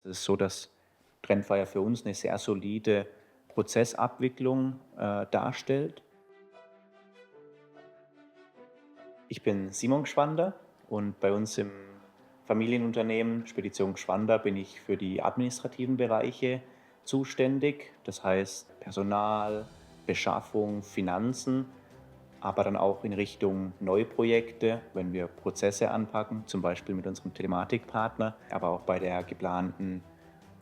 Es ist so, dass Trendfire für uns eine sehr solide Prozessabwicklung darstellt. Ich bin Simon Gschwander und bei uns im Familienunternehmen Spedition Gschwander bin ich für die administrativen Bereiche zuständig. Das heißt Personal, Beschaffung, Finanzen, aber dann auch in Richtung Neuprojekte, wenn wir Prozesse anpacken, zum Beispiel mit unserem Telematikpartner, aber auch bei der geplanten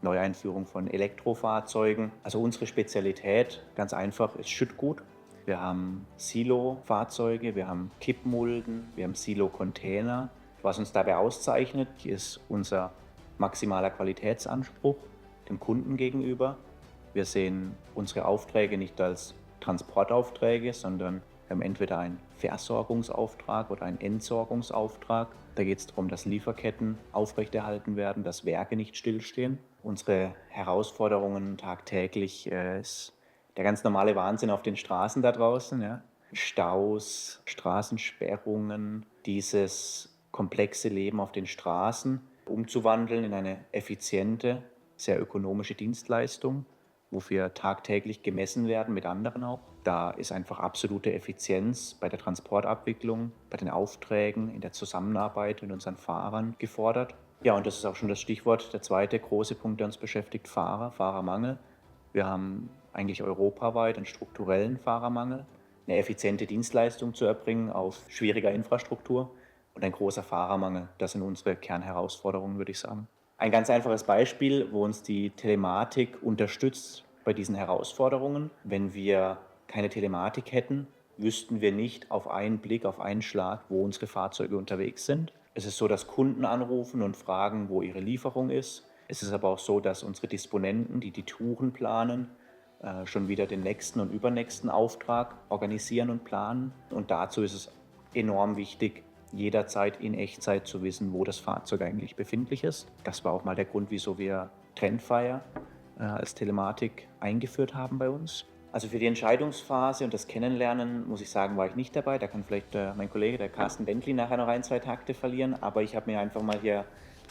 Neueinführung von Elektrofahrzeugen. Also unsere Spezialität, ganz einfach, ist Schüttgut. Wir haben Silo-Fahrzeuge, wir haben Kippmulden, wir haben Silo-Container. Was uns dabei auszeichnet, ist unser maximaler Qualitätsanspruch dem Kunden gegenüber. Wir sehen unsere Aufträge nicht als Transportaufträge, sondern wir haben entweder einen Versorgungsauftrag oder einen Entsorgungsauftrag. Da geht es darum, dass Lieferketten aufrechterhalten werden, dass Werke nicht stillstehen. Unsere Herausforderungen tagtäglich ist der ganz normale Wahnsinn auf den Straßen da draußen. Ja. Staus, Straßensperrungen, dieses komplexe Leben auf den Straßen umzuwandeln in eine effiziente, sehr ökonomische Dienstleistung, wofür tagtäglich gemessen werden mit anderen auch. Da ist einfach absolute Effizienz bei der Transportabwicklung, bei den Aufträgen, in der Zusammenarbeit mit unseren Fahrern gefordert. Ja, und das ist auch schon das Stichwort, der zweite große Punkt, der uns beschäftigt, Fahrermangel. Wir haben eigentlich europaweit einen strukturellen Fahrermangel, eine effiziente Dienstleistung zu erbringen auf schwieriger Infrastruktur und ein großer Fahrermangel. Das sind unsere Kernherausforderungen, würde ich sagen. Ein ganz einfaches Beispiel, wo uns die Telematik unterstützt bei diesen Herausforderungen. Wenn wir keine Telematik hätten, wüssten wir nicht auf einen Blick, auf einen Schlag, wo unsere Fahrzeuge unterwegs sind. Es ist so, dass Kunden anrufen und fragen, wo ihre Lieferung ist. Es ist aber auch so, dass unsere Disponenten, die die Touren planen, schon wieder den nächsten und übernächsten Auftrag organisieren und planen. Und dazu ist es enorm wichtig, jederzeit in Echtzeit zu wissen, wo das Fahrzeug eigentlich befindlich ist. Das war auch mal der Grund, wieso wir Trendfire als Telematik eingeführt haben bei uns. Also für die Entscheidungsphase und das Kennenlernen, muss ich sagen, war ich nicht dabei. Da kann vielleicht mein Kollege, der Carsten Bentley, nachher noch ein, zwei Takte verlieren. Aber ich habe mir einfach mal hier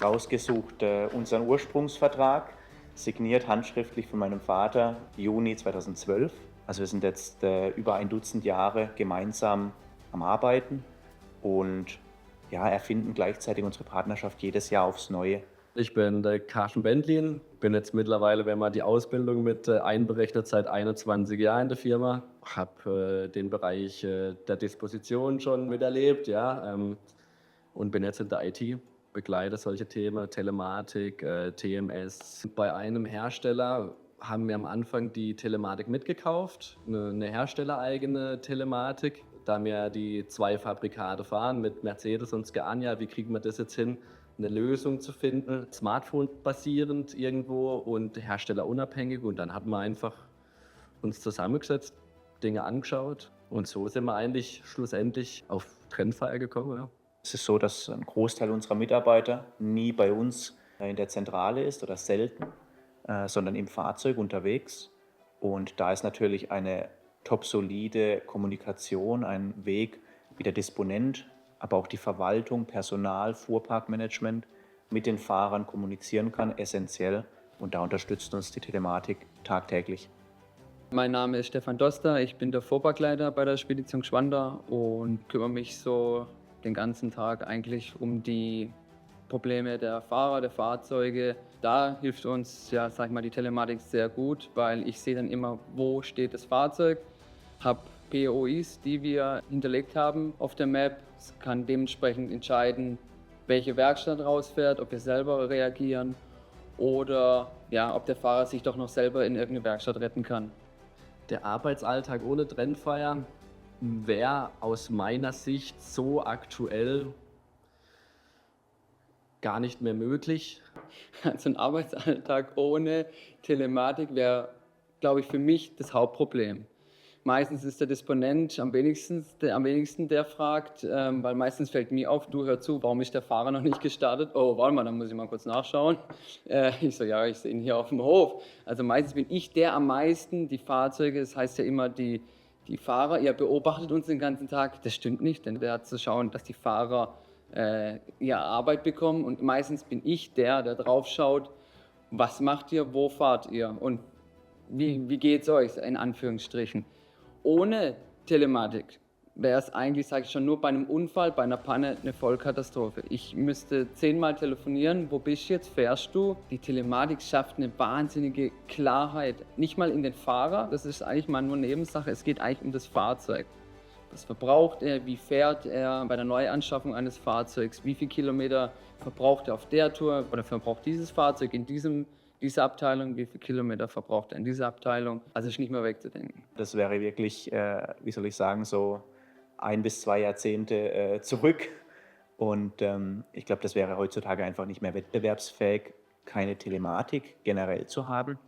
rausgesucht, unseren Ursprungsvertrag, signiert handschriftlich von meinem Vater, Juni 2012. Also wir sind jetzt über ein Dutzend Jahre gemeinsam am Arbeiten und ja, erfinden gleichzeitig unsere Partnerschaft jedes Jahr aufs Neue. Ich bin der Carsten Bentlin, bin jetzt mittlerweile, wenn man die Ausbildung mit einberechnet, seit 21 Jahren in der Firma. Habe den Bereich der Disposition schon miterlebt, ja, und bin jetzt in der IT, begleite solche Themen, Telematik, TMS. Bei einem Hersteller haben wir am Anfang die Telematik mitgekauft, eine herstellereigene Telematik. Da wir die zwei Fabrikate fahren mit Mercedes und Scania, wie kriegen wir das jetzt hin, eine Lösung zu finden, Smartphone-basierend irgendwo und herstellerunabhängig. Und dann haben wir einfach uns zusammengesetzt, Dinge angeschaut und so sind wir eigentlich schlussendlich auf Trendfire gekommen. Ja. Es ist so, dass ein Großteil unserer Mitarbeiter nie bei uns in der Zentrale ist oder selten, sondern im Fahrzeug unterwegs. Und da ist natürlich eine top-solide Kommunikation, ein Weg, wie der Disponent, aber auch die Verwaltung, Personal, Fuhrparkmanagement mit den Fahrern kommunizieren kann, essentiell. Und da unterstützt uns die Telematik tagtäglich. Mein Name ist Stefan Doster, ich bin der Fuhrparkleiter bei der Spedition Gschwander und kümmere mich so den ganzen Tag eigentlich um die Probleme der Fahrer, der Fahrzeuge. Da hilft uns, ja, sag ich mal, die Telematik sehr gut, weil ich sehe dann immer, wo steht das Fahrzeug, habe POIs, die wir hinterlegt haben auf der Map, kann dementsprechend entscheiden, welche Werkstatt rausfährt, ob wir selber reagieren oder ja, ob der Fahrer sich doch noch selber in irgendeine Werkstatt retten kann. Der Arbeitsalltag ohne Trendfire wäre aus meiner Sicht so aktuell gar nicht mehr möglich. Also ein Arbeitsalltag ohne Telematik wäre, glaube ich, für mich das Hauptproblem. Meistens ist der Disponent am wenigsten, der fragt, weil meistens fällt mir auf, du hör zu, warum ist der Fahrer noch nicht gestartet? Oh, warte mal, dann muss ich mal kurz nachschauen. Ich so, ja, ich sehe ihn hier auf dem Hof. Also meistens bin ich der am meisten, die Fahrzeuge, das heißt ja immer, die Fahrer, ihr beobachtet uns den ganzen Tag. Das stimmt nicht, denn der hat zu schauen, dass die Fahrer ihre Arbeit bekommen und meistens bin ich der drauf schaut Was macht ihr, wo fahrt ihr und wie geht es euch, in Anführungsstrichen. Ohne Telematik wäre es eigentlich, sage ich schon, nur bei einem Unfall, bei einer Panne eine Vollkatastrophe. Ich müsste 10-mal telefonieren, wo bist du jetzt, fährst du? Die Telematik schafft eine wahnsinnige Klarheit, nicht mal in den Fahrer, das ist eigentlich mal nur Nebensache, es geht eigentlich um das Fahrzeug. Was verbraucht er, wie fährt er bei der Neuanschaffung eines Fahrzeugs, wie viele Kilometer verbraucht er auf der Tour oder verbraucht dieses Fahrzeug in dieser Abteilung, wie viele Kilometer verbraucht er in dieser Abteilung. Also ist nicht mehr wegzudenken. Das wäre wirklich, wie soll ich sagen, so 1 bis 2 Jahrzehnte zurück. Und ich glaube, das wäre heutzutage einfach nicht mehr wettbewerbsfähig, keine Telematik generell zu haben.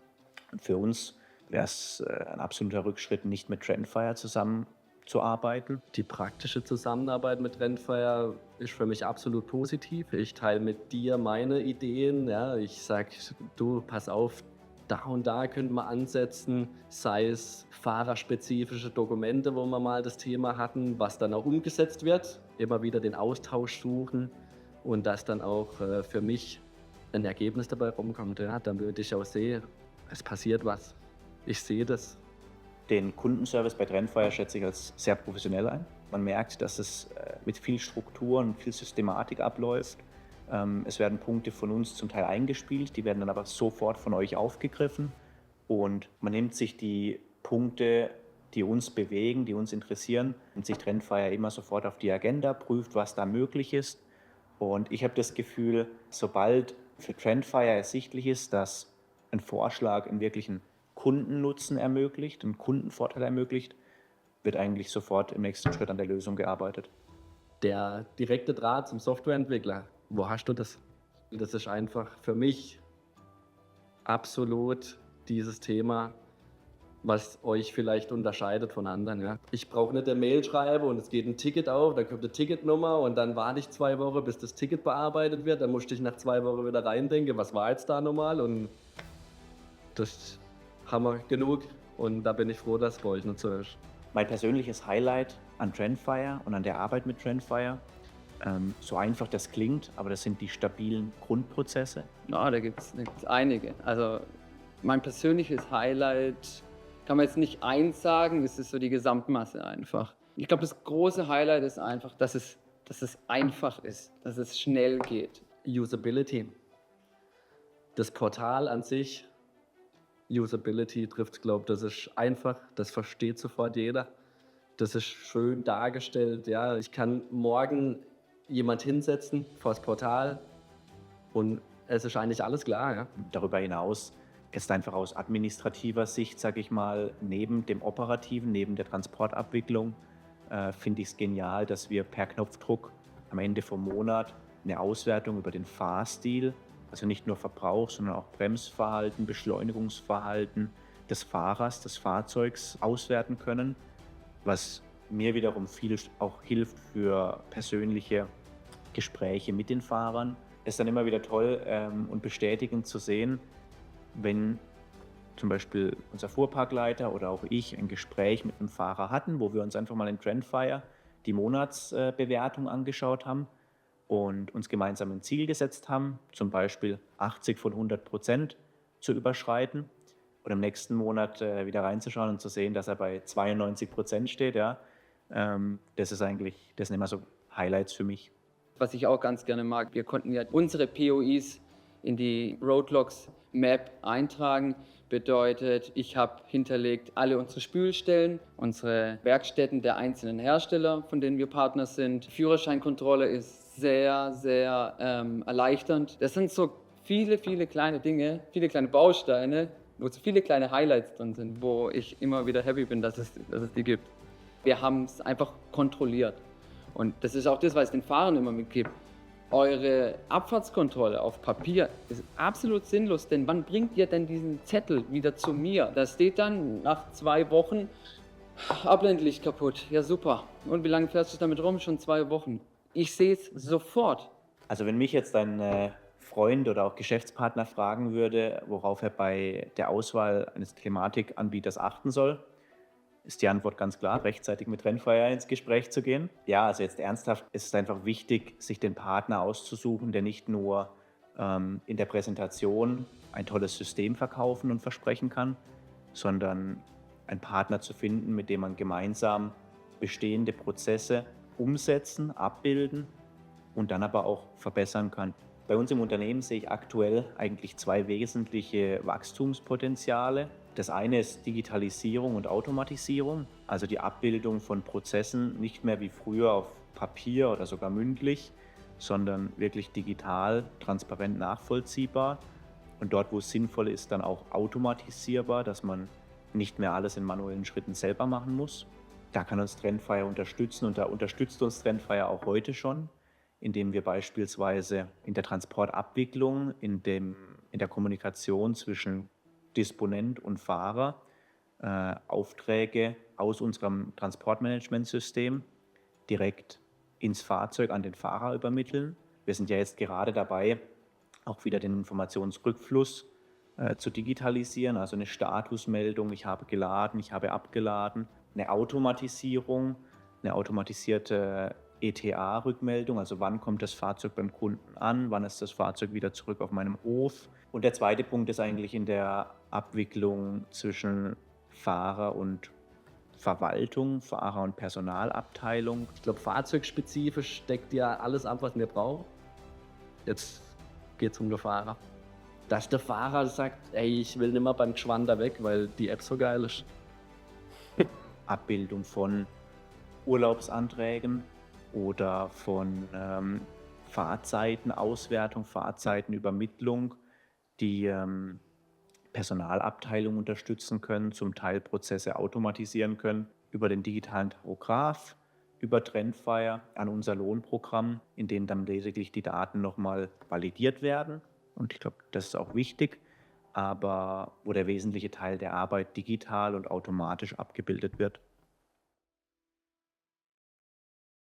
Und für uns wäre es ein absoluter Rückschritt, nicht mit Trendfire zusammenzuarbeiten. Die praktische Zusammenarbeit mit Trendfire ist für mich absolut positiv. Ich teile mit dir meine Ideen. Ja, ich sage, du, pass auf, da und da könnte man ansetzen, sei es fahrerspezifische Dokumente, wo wir mal das Thema hatten, was dann auch umgesetzt wird, immer wieder den Austausch suchen und dass dann auch für mich ein Ergebnis dabei rumkommt, ja, damit ich auch sehe, es passiert was. Ich sehe das. Den Kundenservice bei Trendfire schätze ich als sehr professionell ein. Man merkt, dass es mit viel Struktur und viel Systematik abläuft. Es werden Punkte von uns zum Teil eingespielt, die werden dann aber sofort von euch aufgegriffen und man nimmt sich die Punkte, die uns bewegen, die uns interessieren, nimmt sich Trendfire immer sofort auf die Agenda, prüft, was da möglich ist. Und ich habe das Gefühl, sobald für Trendfire ersichtlich ist, dass ein Vorschlag einen wirklichen Kundennutzen ermöglicht, einen Kundenvorteil ermöglicht, wird eigentlich sofort im nächsten Schritt an der Lösung gearbeitet. Der direkte Draht zum Softwareentwickler, wo hast du das? Das ist einfach für mich absolut dieses Thema, was euch vielleicht unterscheidet von anderen. Ja. Ich brauche nicht eine Mail schreiben und es geht ein Ticket auf, dann kommt eine Ticketnummer und dann warte ich 2 Wochen, bis das Ticket bearbeitet wird. Dann musste ich nach 2 Wochen wieder reindenken, was war jetzt da nochmal? Und das haben wir genug und da bin ich froh, dass es bei euch nicht so ist. Mein persönliches Highlight an Trendfire und an der Arbeit mit Trendfire, so einfach das klingt, aber das sind die stabilen Grundprozesse. Ja, da gibt's einige. Also mein persönliches Highlight kann man jetzt nicht eins sagen, es ist so die Gesamtmasse einfach. Ich glaube, das große Highlight ist einfach, dass es einfach ist, dass es schnell geht. Usability. Das Portal an sich, Usability trifft, glaube ich, das ist einfach, das versteht sofort jeder. Das ist schön dargestellt. Ja. Ich kann morgen jemand hinsetzen vor das Portal und es ist eigentlich alles klar. Ja. Darüber hinaus ist einfach aus administrativer Sicht, sage ich mal, neben dem Operativen, neben der Transportabwicklung, finde ich es genial, dass wir per Knopfdruck am Ende vom Monat eine Auswertung über den Fahrstil, also nicht nur Verbrauch, sondern auch Bremsverhalten, Beschleunigungsverhalten des Fahrers, des Fahrzeugs auswerten können, was mir wiederum viel auch hilft für persönliche Gespräche mit den Fahrern. Es ist dann immer wieder toll und bestätigend zu sehen, wenn zum Beispiel unser Fuhrparkleiter oder auch ich ein Gespräch mit einem Fahrer hatten, wo wir uns einfach mal in Trendfire die Monatsbewertung angeschaut haben und uns gemeinsam ein Ziel gesetzt haben, zum Beispiel 80 von 100% zu überschreiten und im nächsten Monat wieder reinzuschauen und zu sehen, dass er bei 92% steht. Ja, das sind immer so Highlights für mich. Was ich auch ganz gerne mag, wir konnten ja unsere POIs in die Roadlogs Map eintragen. Bedeutet, ich habe hinterlegt alle unsere Spülstellen, unsere Werkstätten der einzelnen Hersteller, von denen wir Partner sind. Führerscheinkontrolle ist sehr, sehr erleichternd. Das sind so viele kleine Dinge, viele kleine Bausteine, wo so viele kleine Highlights drin sind, wo ich immer wieder happy bin, dass es die gibt. Wir haben es einfach kontrolliert. Und das ist auch das, was ich den Fahrern immer mitgebe. Eure Abfahrtskontrolle auf Papier ist absolut sinnlos, denn wann bringt ihr denn diesen Zettel wieder zu mir? Da steht dann nach 2 Wochen, Abblendlicht kaputt. Ja, super. Und wie lange fährst du damit rum? Schon 2 Wochen. Ich sehe es sofort. Also wenn mich jetzt ein Freund oder auch Geschäftspartner fragen würde, worauf er bei der Auswahl eines Telematikanbieters achten soll, ist die Antwort ganz klar, rechtzeitig mit Trendfire ins Gespräch zu gehen. Ja, also jetzt ernsthaft ist es einfach wichtig, sich den Partner auszusuchen, der nicht nur in der Präsentation ein tolles System verkaufen und versprechen kann, sondern einen Partner zu finden, mit dem man gemeinsam bestehende Prozesse umsetzen, abbilden und dann aber auch verbessern kann. Bei uns im Unternehmen sehe ich aktuell eigentlich zwei wesentliche Wachstumspotenziale. Das eine ist Digitalisierung und Automatisierung, also die Abbildung von Prozessen nicht mehr wie früher auf Papier oder sogar mündlich, sondern wirklich digital, transparent nachvollziehbar und dort, wo es sinnvoll ist, dann auch automatisierbar, dass man nicht mehr alles in manuellen Schritten selber machen muss. Da kann uns Trendfire unterstützen und da unterstützt uns Trendfire auch heute schon, indem wir beispielsweise in der Transportabwicklung, in der Kommunikation zwischen Disponent und Fahrer Aufträge aus unserem Transportmanagementsystem direkt ins Fahrzeug an den Fahrer übermitteln. Wir sind ja jetzt gerade dabei, auch wieder den Informationsrückfluss zu digitalisieren, also eine Statusmeldung, ich habe geladen, ich habe abgeladen, eine Automatisierung, eine automatisierte ETA-Rückmeldung, also wann kommt das Fahrzeug beim Kunden an, wann ist das Fahrzeug wieder zurück auf meinem Hof. Und der zweite Punkt ist eigentlich in der Abwicklung zwischen Fahrer und Verwaltung, Fahrer- und Personalabteilung. Ich glaube, fahrzeugspezifisch deckt ja alles ab, was wir brauchen. Jetzt geht es um den Fahrer. Dass der Fahrer sagt, ey, ich will nicht mehr beim Gschwander weg, weil die App so geil ist. Abbildung von Urlaubsanträgen oder von Fahrzeitenauswertung, Fahrzeitenübermittlung, die Personalabteilung unterstützen können, zum Teil Prozesse automatisieren können, über den digitalen Tachograph, über Trendfire an unser Lohnprogramm, in dem dann lediglich die Daten nochmal validiert werden. Und ich glaube, das ist auch wichtig, aber wo der wesentliche Teil der Arbeit digital und automatisch abgebildet wird.